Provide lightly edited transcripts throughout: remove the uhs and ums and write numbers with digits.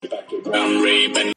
Brown Raven.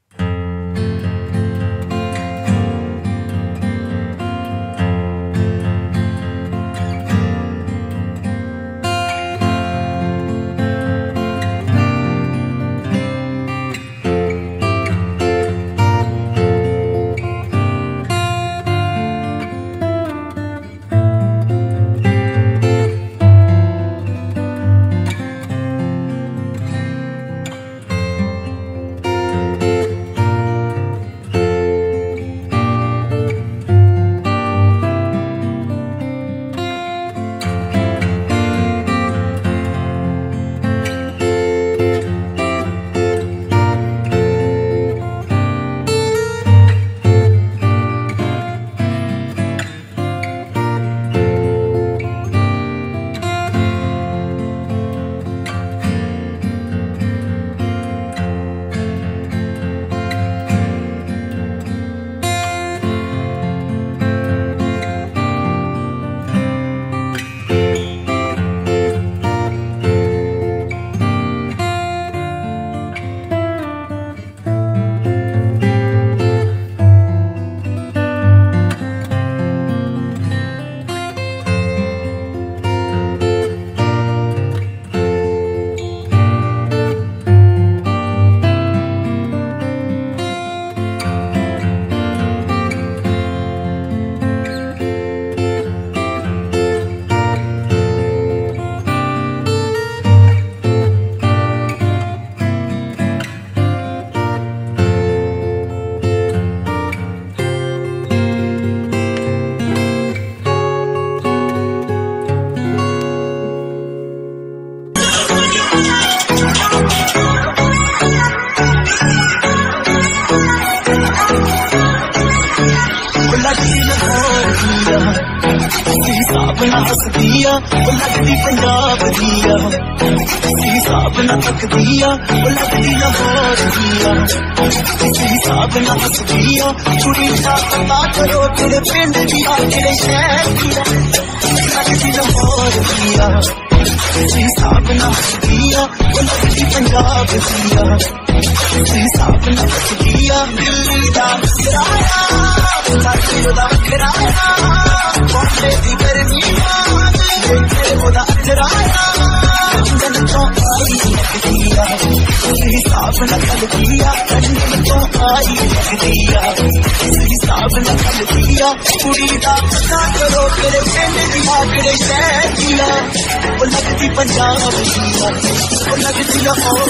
अपना हस दिया वो लगती पंजाब दिया, हिसाब न थक दिया वो लगती लाहौर दिया, हिसाब न हस दिया कुड़ी का पता करो तेरे पिंड दिया तेरे शहर दिया, लगती लाहौर दिया, हिसाब न हस दिया वो लगती पंजाब दिया, हिसाब न हस दिया दिल्ली का किराया दा किराया बॉम्बे दी गर्मी ओदा किराया जन तो आई दिया हिसाब न कर दिया जन तो आई दिया हिसाब न कर दिया कुड़ी दा पता करो तेरे पिंड दिया तेरे शहर दिया वो लगती पंजाब दिया वो लगती लाहौर